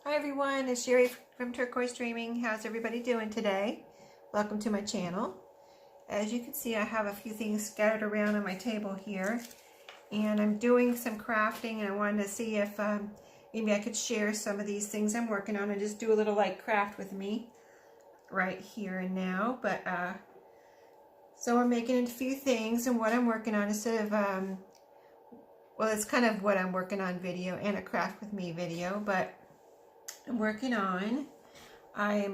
Hi everyone, it's Sheree from Turquoise Dreaming. How's everybody doing today? Welcome to my channel. As you can see, I have a few things scattered around on my table here, and I'm doing some crafting, and I wanted to see if maybe I could share some of these things I'm working on and just do a little like craft with me right here and now. But so I'm making a few things, and what I'm working on instead of well, it's kind of what I'm working on video and a craft with me video, but I'm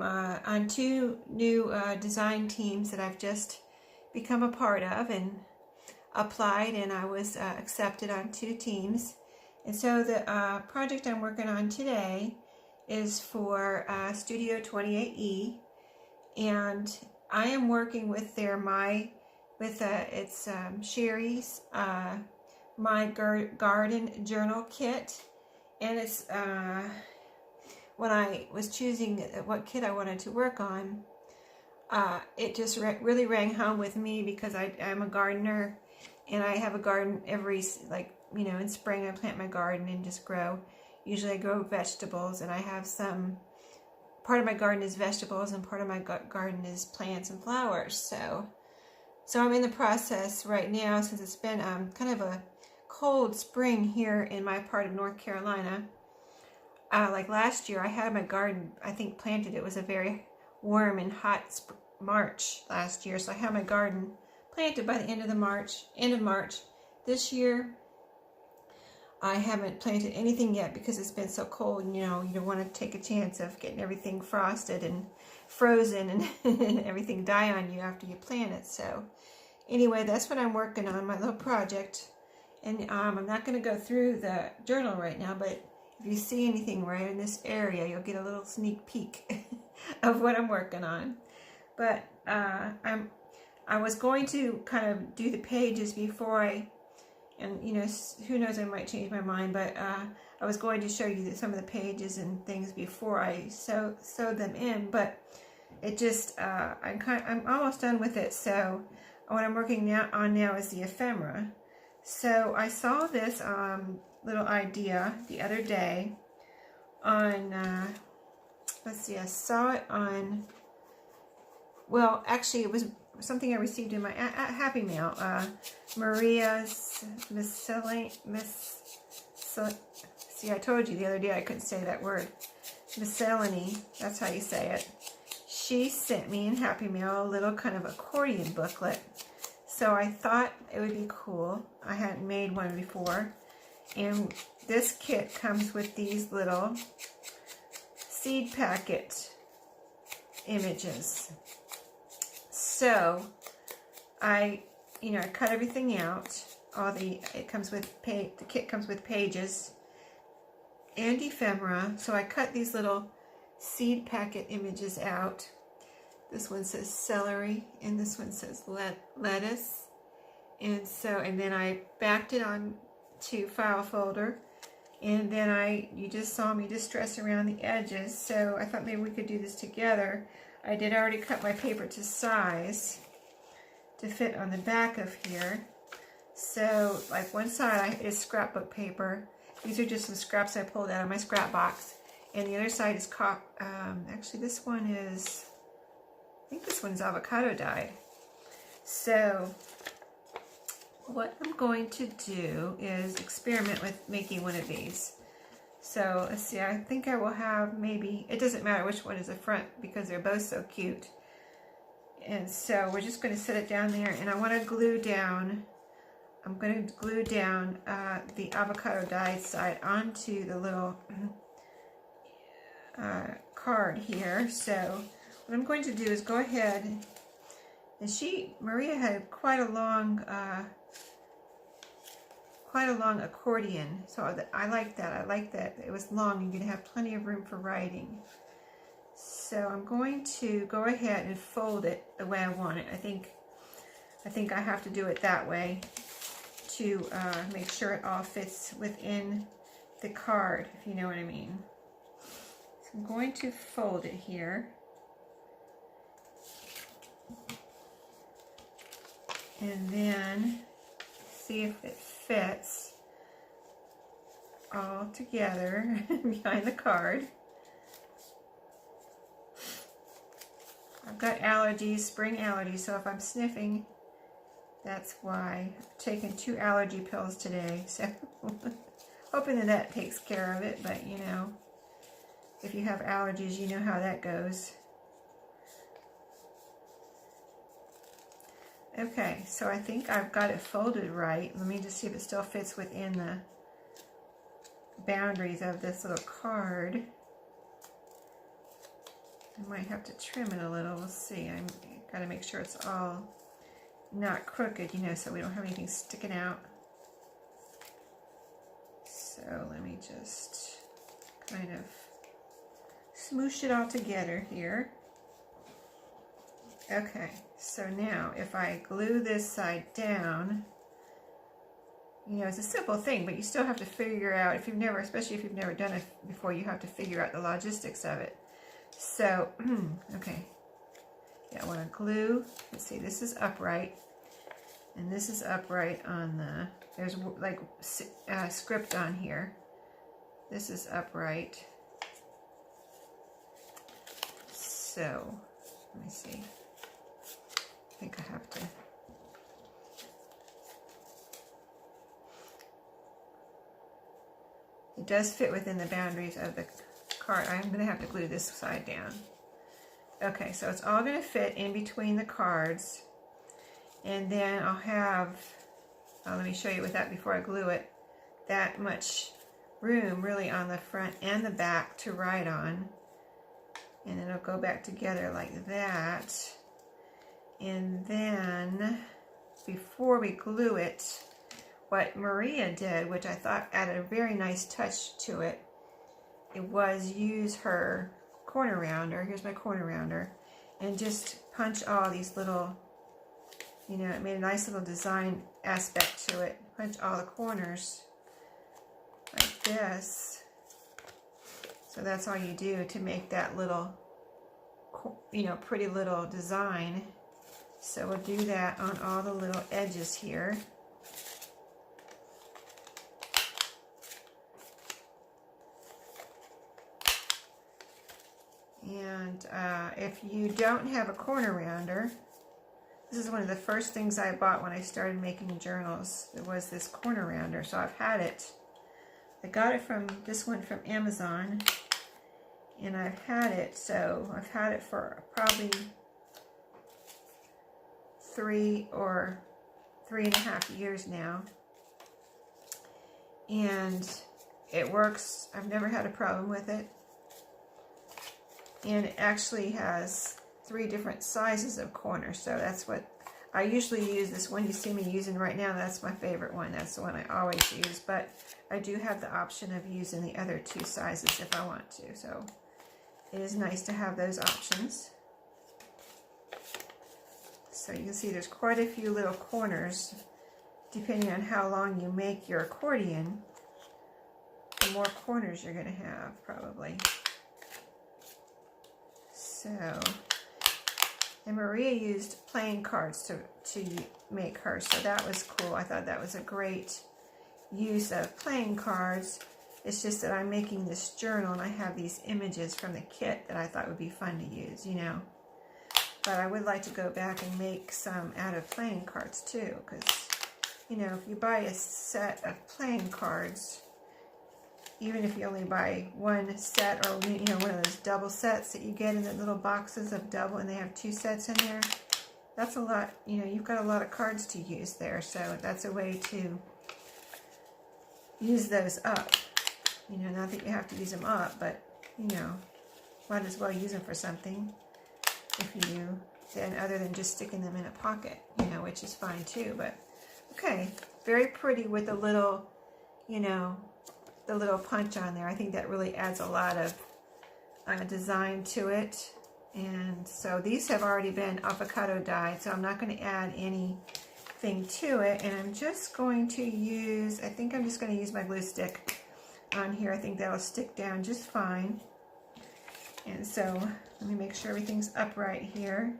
on two new design teams that I've just become a part of and applied, and I was accepted on two teams. And so the project I'm working on today is for Studio 28E, and I am working with it's Sheree's My Garden Journal Kit, and it's when I was choosing what kit I wanted to work on, it just really rang home with me because I'm a gardener, and I have a garden every, in spring I plant my garden and just grow. Usually I grow vegetables, and I have part of my garden is vegetables and part of my garden is plants and flowers. So I'm in the process right now, since it's been kind of a cold spring here in my part of North Carolina. Like last year, I had my garden, I think, planted. It was a very warm and hot March last year, so I had my garden planted by the end of March. This year, I haven't planted anything yet because it's been so cold. And, you don't want to take a chance of getting everything frosted and frozen and everything die on you after you plant it. So anyway, that's what I'm working on, my little project. And I'm not going to go through the journal right now, but if you see anything right in this area, you'll get a little sneak peek of what I'm working on. But I was going to kind of do the pages before who knows, I might change my mind, but I was going to show you some of the pages and things before I sew them in, but it just, I'm almost done with it. So what I'm working on now is the ephemera. So I saw this little idea the other day on, let's see, I saw it on, well, actually it was something I received in my Happy Mail. Maria's Miscellany, see, I told you the other day I couldn't say that word. Miscellany, that's how you say it. She sent me in Happy Mail a little kind of accordion booklet. So I thought it would be cool. I hadn't made one before. And this kit comes with these little seed packet images. So I cut everything out. The kit comes with pages and ephemera. So I cut these little seed packet images out. This one says celery, and this one says lettuce. And then I backed it on to file folder, and then you just saw me distress around the edges, so I thought maybe we could do this together. I did already cut my paper to size to fit on the back of here. So like one side is scrapbook paper. These are just some scraps I pulled out of my scrap box, and the other side is actually this one is, I think this one's avocado dyed. So what I'm going to do is experiment with making one of these. So let's see, I think I will have maybe, it doesn't matter which one is the front because they're both so cute. And so we're just going to set it down there, and I want to glue down, I'm going to glue down the avocado dyed side onto the little card here. So what I'm going to do is go ahead, and Maria had quite a long accordion, so I like that. I like that it was long. You're going to have plenty of room for writing. So I'm going to go ahead and fold it the way I want it. I think I have to do it that way to make sure it all fits within the card, if you know what I mean. So I'm going to fold it here. And then see if it fits all together behind the card. I've got allergies, spring allergies, so if I'm sniffing, that's why. I've taken 2 allergy pills today, so hoping that that takes care of it, but you know, if you have allergies, you know how that goes. Okay, so I think I've got it folded right. Let me just see if it still fits within the boundaries of this little card. I might have to trim it a little. We'll see. I've got to make sure it's all not crooked, you know, so we don't have anything sticking out. So let me just kind of smoosh it all together here. Okay, so now if I glue this side down, you know, it's a simple thing, but you still have to figure out, if you've never, especially if you've never done it before, you have to figure out the logistics of it. So, okay, yeah, I want to glue, let's see, this is upright, and this is upright on the, there's like script on here. This is upright. So, let me see. I think I have to. It does fit within the boundaries of the card. I'm going to have to glue this side down. Okay, so it's all going to fit in between the cards. And then I'll have, let me show you with that before I glue it, that much room really on the front and the back to write on. And then it'll go back together like that. And then before we glue it, what Maria did, which I thought added a very nice touch to it, it was use her corner rounder, here's my corner rounder, and just punch all these little, you know, it made a nice little design aspect to it. Punch all the corners like this. So that's all you do to make that little, you know, pretty little design. So we'll do that on all the little edges here. And if you don't have a corner rounder, this is one of the first things I bought when I started making journals. There was this corner rounder, so I've had it. I got it from this one from Amazon, and I've had it, so I've had it for probably 3 or 3.5 years now, and it works. I've never had a problem with it, and it actually has 3 different sizes of corners, so that's what I usually use. This one you see me using right now, that's my favorite one. That's the one I always use, but I do have the option of using the other 2 sizes if I want to, so it is nice to have those options. So you can see there's quite a few little corners. Depending on how long you make your accordion, the more corners you're going to have probably. So, and Maria used playing cards to make hers, so that was cool. I thought that was a great use of playing cards. It's just that I'm making this journal and I have these images from the kit that I thought would be fun to use, you know. But I would like to go back and make some out of playing cards too, because, you know, if you buy a set of playing cards, even if you only buy one set, or, you know, one of those double sets that you get in the little boxes of double, and they have 2 sets in there, that's a lot, you know, you've got a lot of cards to use there, so that's a way to use those up. You know, not that you have to use them up, but, you know, might as well use them for something. If you, then other than just sticking them in a pocket, you know, which is fine too. But okay, very pretty with a little, you know, the little punch on there. I think that really adds a lot of design to it. And so these have already been avocado dyed, so I'm not going to add anything to it. And I'm just going to use, I think I'm just going to use my glue stick on here. I think that'll stick down just fine. And so let me make sure everything's upright here.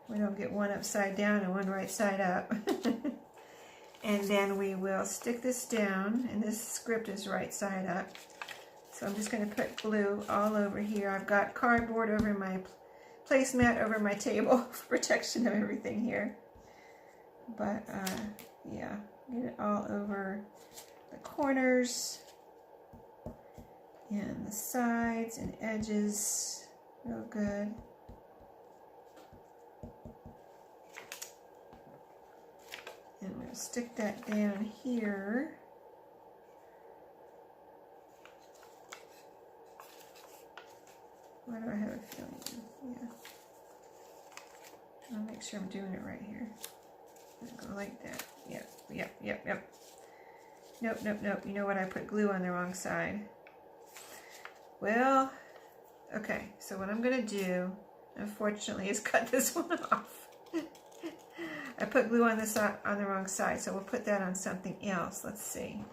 We don't get one upside down and one right side up. And then we will stick this down, and this script is right side up. So I'm just going to put glue all over here. I've got cardboard over my placemat over my table for protection of everything here. But yeah, get it all over the corners and the sides and edges. Real good. And I'm going to stick that down here. Why do I have a feeling? Yeah. I'll make sure I'm doing it right here. Go like that. Yep, yep, yep, yep. Nope, nope, nope. You know what? I put glue on the wrong side. Well, okay. So what I'm going to do, unfortunately, is cut this one off. I put glue on the wrong side, so we'll put that on something else. Let's see.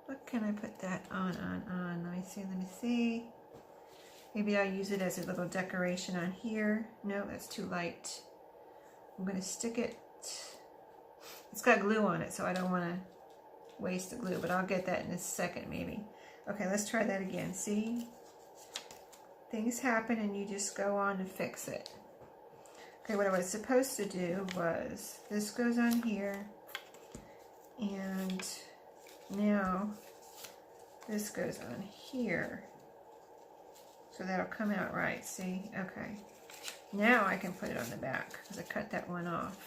What can I put that on? Let me see. Maybe I'll use it as a little decoration on here. No, that's too light. I'm going to stick it. It's got glue on it, so I don't want to waste the glue, but I'll get that in a second maybe. Okay, let's try that again. See? Things happen and you just go on and fix it. Okay, what I was supposed to do was, this goes on here, and now this goes on here. So that'll come out right, see? Okay. Now I can put it on the back, because I cut that one off.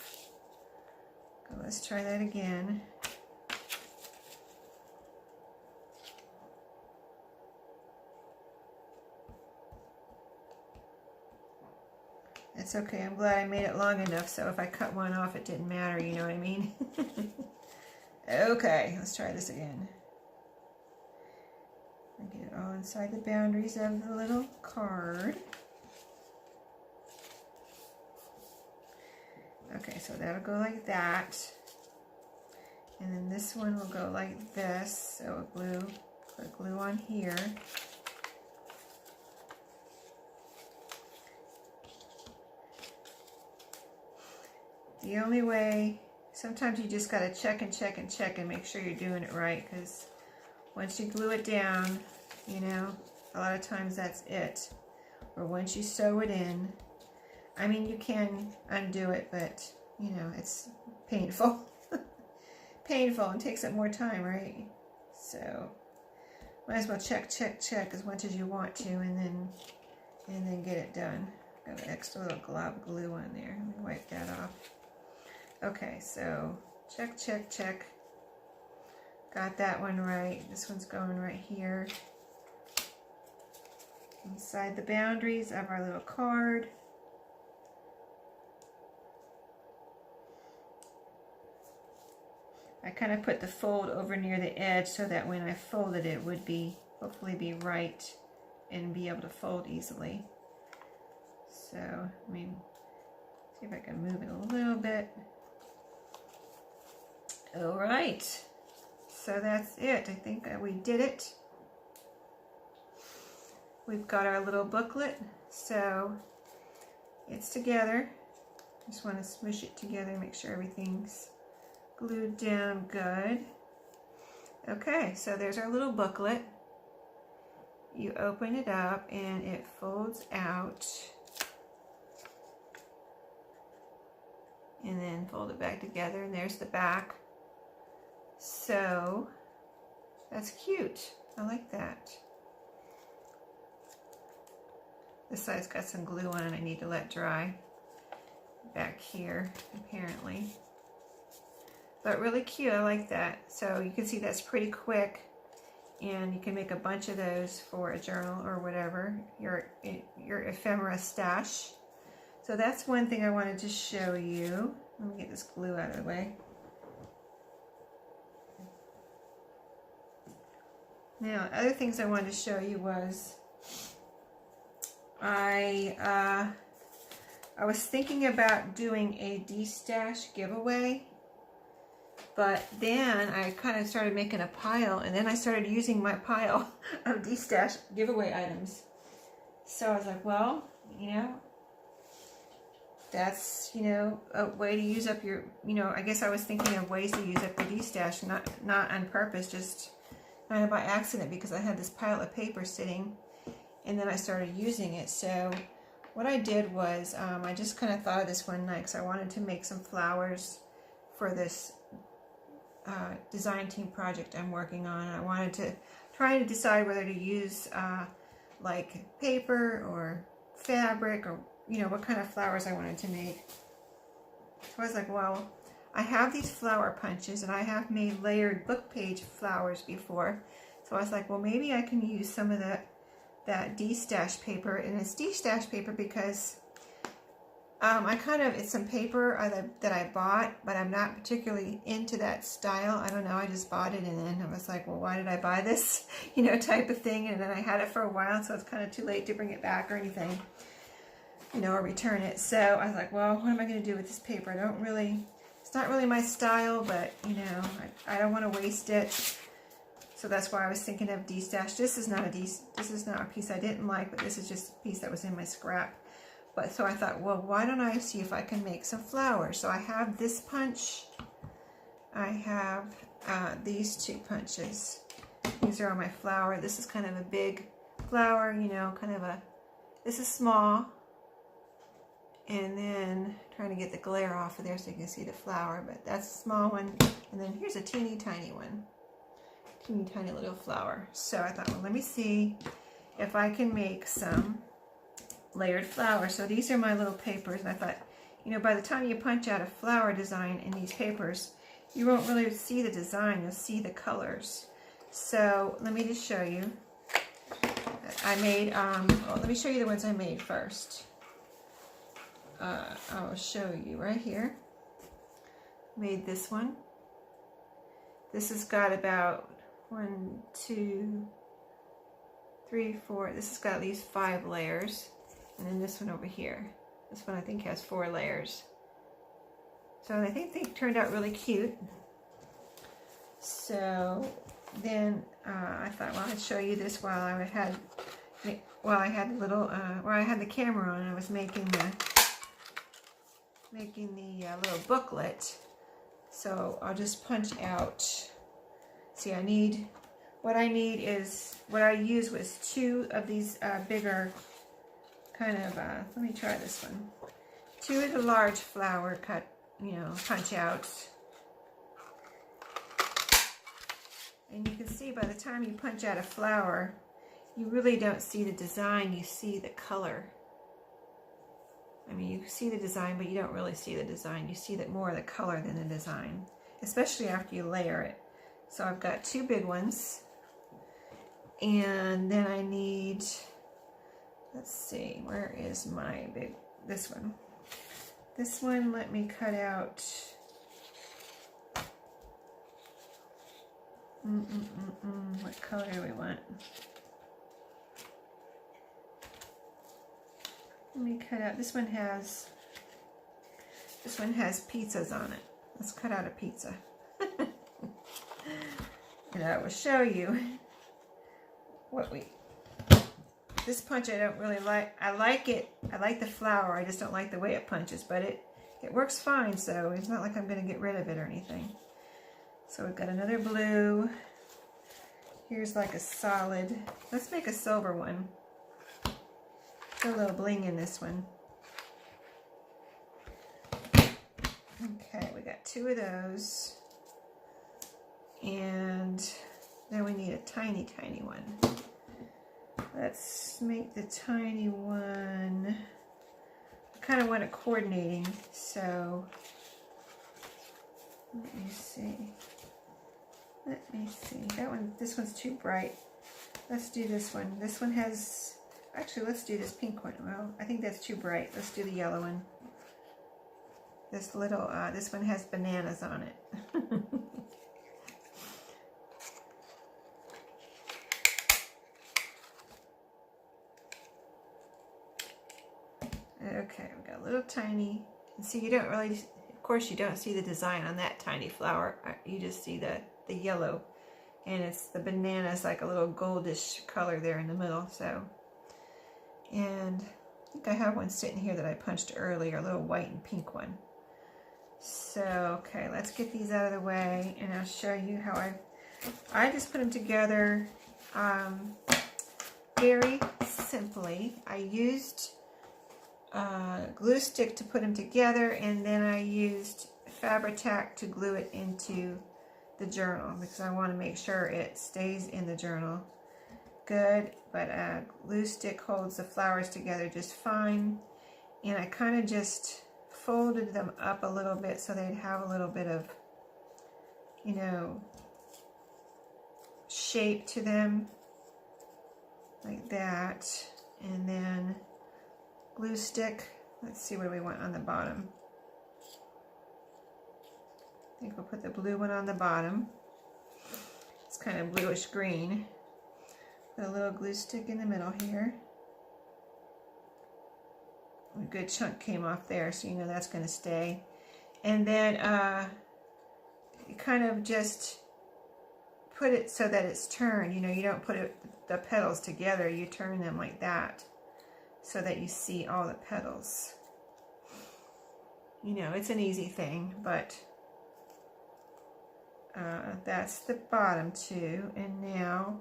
So let's try that again. It's okay, I'm glad I made it long enough, so if I cut one off, it didn't matter, you know what I mean? Okay, let's try this again. Get it all inside the boundaries of the little card. Okay, so that'll go like that. And then this one will go like this. So put glue on here. The only way, sometimes you just gotta check and check and check and make sure you're doing it right, because once you glue it down, you know, a lot of times that's it. Or once you sew it in, I mean, you can undo it, but, you know, it's painful. Painful and takes up more time, right? So, might as well check, check, check as much as you want to, and then get it done. Got an extra little glob of glue on there. Let me wipe that off. Okay, so check, check, check. Got that one right. This one's going right here. Inside the boundaries of our little card. I kind of put the fold over near the edge so that when I folded it would be, hopefully be right and be able to fold easily. So, I mean, see if I can move it a little bit. All right. So that's it. I think we did it. We've got our little booklet. So it's together. Just want to smush it together, make sure everything's glued down good. Okay, so there's our little booklet. You open it up and it folds out. And then fold it back together, and there's the back. So that's cute. I like that. This side's got some glue on it I need to let dry back here, apparently. But really cute, I like that. So you can see that's pretty quick, and you can make a bunch of those for a journal or whatever, your ephemera stash. So that's one thing I wanted to show you. Let me get this glue out of the way. Now, other things I wanted to show you was I was thinking about doing a destash giveaway, but then I kind of started making a pile, and then I started using my pile of destash giveaway items. So I was like, well, you know, that's, you know, a way to use up your, you know, I guess I was thinking of ways to use up your destash, not on purpose, just kind of by accident, because I had this pile of paper sitting, and then I started using it. So what I did was I just kind of thought of this one night because I wanted to make some flowers for this design team project I'm working on. I wanted to try to decide whether to use like paper or fabric, or you know, what kind of flowers I wanted to make. So I was like, well, I have these flower punches and I have made layered book page flowers before. So I was like, well, maybe I can use some of that destash paper. And it's destash paper because it's some paper that I bought, but I'm not particularly into that style. I don't know, I just bought it and then I was like, well, why did I buy this? You know, type of thing. And then I had it for a while, so it's kind of too late to bring it back or anything, you know, or return it. So I was like, well, what am I going to do with this paper? It's not really my style, but you know, I don't want to waste it. So that's why I was thinking of destash. This is not a piece I didn't like, but this is just a piece that was in my scrap. But so I thought, well, why don't I see if I can make some flowers? So I have this punch. I have these two punches. These are on my flower. This is kind of a big flower, you know, this is small. And then trying to get the glare off of there so you can see the flower, but that's a small one. And then here's a teeny tiny one. Teeny tiny little flower. So I thought, well, let me see if I can make some layered flowers. So these are my little papers, and I thought, you know, by the time you punch out a flower design in these papers, you won't really see the design, you'll see the colors. So let me just show you. I made, well, let me show you the ones I made first. I'll show you right here. Made this one. This has got about 1, 2, 3, 4. This has got at least 5 layers. And then this one over here. This one I think has 4 layers. So I think they turned out really cute. So then I thought, well, I'd show you this while I had the camera on and I was making the little booklet. So I'll just punch out. See, what I used was 2 of these bigger kind of, let me try this one. 2 of the large flower cut, you know, punch outs. And you can see by the time you punch out a flower, you really don't see the design, you see the color. I mean, you see the design, but you don't really see the design. You see that more of the color than the design, especially after you layer it. So I've got 2 big ones. And then I need, let's see, where is my this one? This one, let me cut out, what color do we want? Let me cut out, this one has pizzas on it. Let's cut out a pizza. And I will show you this punch I don't really like. I like it. I like the flower. I just don't like the way it punches, but it works fine, so it's not like I'm going to get rid of it or anything. So we've got another blue. Here's like a solid. Let's make a silver one. Put a little bling in this one. Okay, we got 2 of those. And then we need a tiny, tiny one. Let's make the tiny one. I kind of want it coordinating, so let me see. This one's too bright. Let's do this one. This one has, actually, let's do this pink one. Well, I think that's too bright. Let's do the yellow one. This one has bananas on it. Okay, we've got a little tiny, and see, you don't really, of course you don't see the design on that tiny flower, you just see the yellow, and it's the bananas, like a little goldish color there in the middle. So, and I think I have one sitting here that I punched earlier, a little white and pink one. So, okay, let's get these out of the way, and I'll show you how I just put them together very simply. I used glue stick to put them together, and then I used Fabri-Tac to glue it into the journal because I want to make sure it stays in the journal good. But glue stick holds the flowers together just fine, and I kind of just folded them up a little bit so they'd have a little bit of, you know, shape to them, like that. And then glue stick, let's see what we want on the bottom. I think we'll put the blue one on the bottom. It's kind of bluish green. Put a little glue stick in the middle here. A good chunk came off there, so you know that's going to stay. And then you kind of just put it so that it's turned. You know, you don't put the petals together, you turn them like that so that you see all the petals. You know, it's an easy thing, but that's the bottom two. And now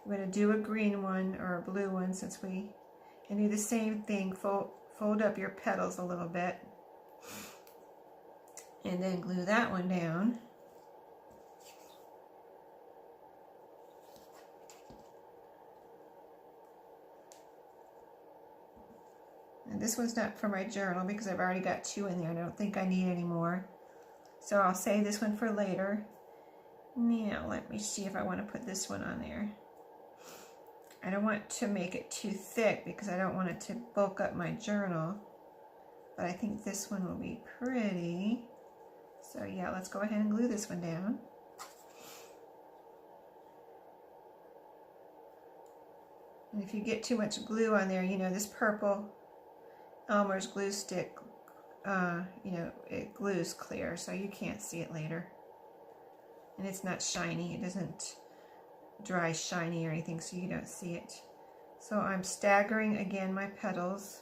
we're going to do a green one or a blue one, since we and do the same thing. Fold up your petals a little bit and then glue that one down. And this one's not for my journal because I've already got 2 in there. I don't think I need any more, so I'll save this one for later. Now let me see if I want to put this one on there. I don't want to make it too thick because I don't want it to bulk up my journal, but I think this one will be pretty. So yeah, let's go ahead and glue this one down. And if you get too much glue on there, you know, this purple Elmer's glue stick, you know, it glues clear, so you can't see it later. And it's not shiny. It doesn't dry shiny or anything, so you don't see it. So I'm staggering again my petals.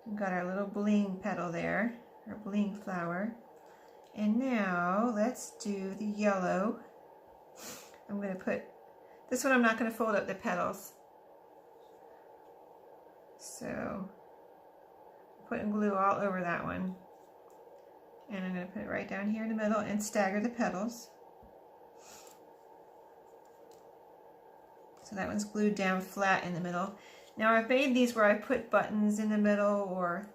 We've got our little bling petal there, our bling flower. And now let's do the yellow. I'm going to put this one, I'm not going to fold up the petals. So putting glue all over that one. And I'm going to put it right down here in the middle and stagger the petals. So that one's glued down flat in the middle. Now I've made these where I put buttons in the middle, or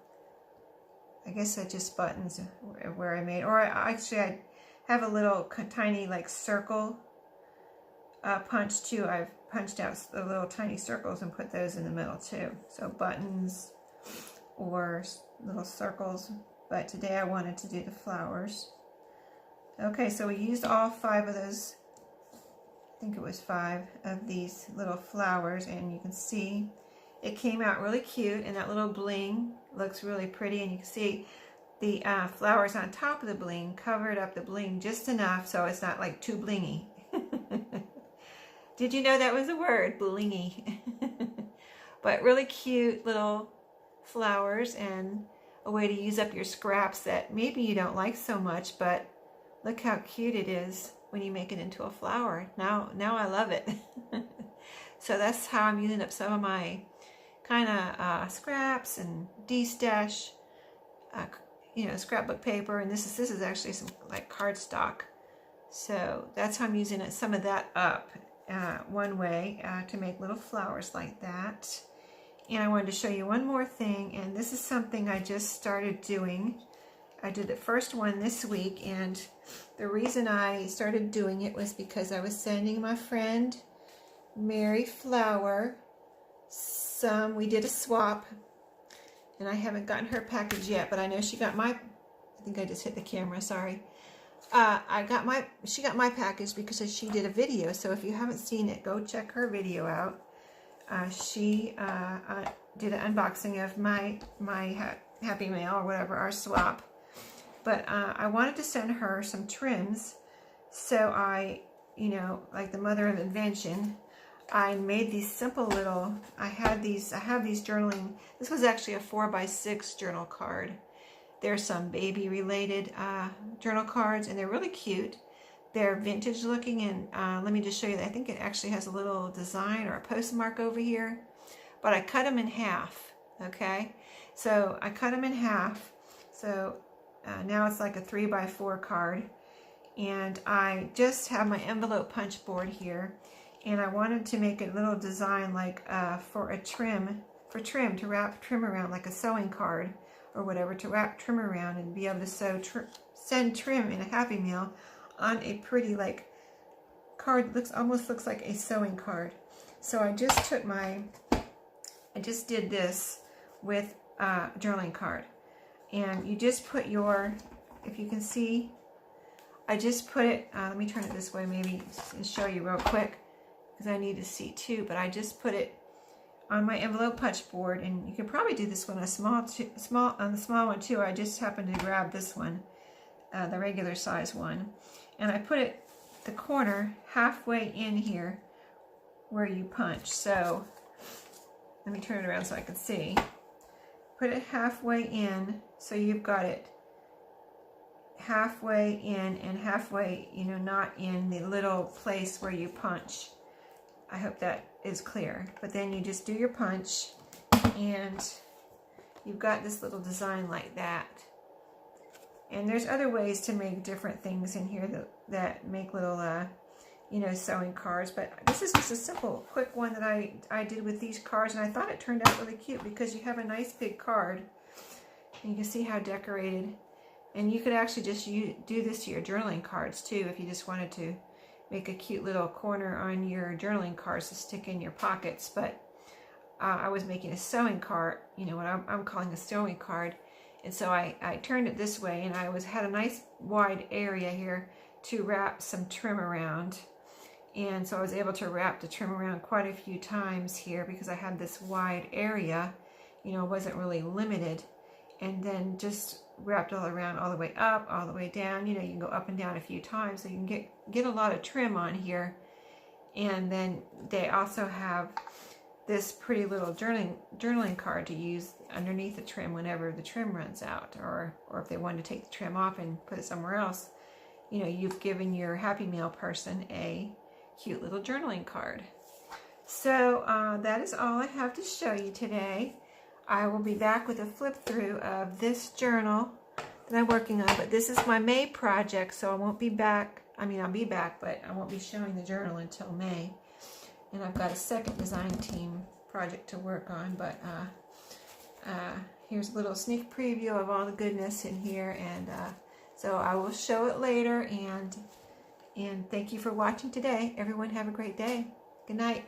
I guess I just buttons where I made, or I have a little tiny like circle punch too. I've punched out the little tiny circles and put those in the middle too. So buttons or little circles, but today I wanted to do the flowers. Okay, so we used all 5 of those. I think it was 5 of these little flowers, and you can see it came out really cute, and that little bling looks really pretty, and you can see the flowers on top of the bling covered up the bling just enough so it's not like too blingy. Did you know that was a word, blingy? But really cute little flowers, and a way to use up your scraps that maybe you don't like so much, but look how cute it is when you make it into a flower. Now I love it. So that's how I'm using up some of my kind of scraps and destash, you know, scrapbook paper, and this is actually some like cardstock. So that's how I'm using it, some of that up one way to make little flowers like that. And I wanted to show you one more thing, and this is something I just started doing. I did the first one this week, and the reason I started doing it was because I was sending my friend Mary Flower some. We did a swap, and I haven't gotten her package yet, but I know she got my, I think I just hit the camera, sorry. She got my package because she did a video, so if you haven't seen it, go check her video out. She did an unboxing of my Happy Mail or whatever, our swap. But I wanted to send her some trims, so I, you know, like the mother of invention, I made these simple little, I have these journaling, this was actually a 4x6 journal card. There's some baby related journal cards, and they're really cute. They're vintage looking, and let me just show you that. I think it actually has a little design or a postmark over here, but I cut them in half. Okay, so I cut them in half. So now it's like a 3x4 card. And I just have my envelope punch board here. And I wanted to make a little design like for trim to wrap trim around, like a sewing card or whatever, to wrap trim around and be able to send trim in a Happy Meal on a pretty like card that almost looks like a sewing card. So I just did this with a journaling card. And you just put your, if you can see, I just put it, let me turn it this way maybe and show you real quick, because I need to see too, but I just put it on my envelope punch board, and you can probably do this one on the small one too. I just happened to grab this one, the regular size one, and I put it the corner halfway in here where you punch. So let me turn it around so I can see. Put it halfway in, so you've got it halfway in and halfway, you know, not in the little place where you punch. I hope that is clear. But then you just do your punch, and you've got this little design like that. And there's other ways to make different things in here that make little, you know, sewing cards. But this is just a simple, quick one that I did with these cards, and I thought it turned out really cute because you have a nice big card, and you can see how decorated. And you could actually just do this to your journaling cards too, if you just wanted to make a cute little corner on your journaling cards to stick in your pockets. But I was making a sewing card, you know, what I'm calling a sewing card. And so I turned it this way, and I had a nice wide area here to wrap some trim around. And so I was able to wrap the trim around quite a few times here because I had this wide area, you know, it wasn't really limited. And then just wrapped all around, all the way up, all the way down. You know, you can go up and down a few times, so you can get a lot of trim on here. And then they also have this pretty little journaling card to use underneath the trim whenever the trim runs out, or if they wanted to take the trim off and put it somewhere else. You know, you've given your Happy Meal person a cute little journaling card. So that is all I have to show you today. I will be back with a flip through of this journal that I'm working on, but this is my May project, so I won't be back. I mean, I'll be back, but I won't be showing the journal until May. And I've got a second design team project to work on, but here's a little sneak preview of all the goodness in here, and so I will show it later, and thank you for watching today. Everyone have a great day. Good night.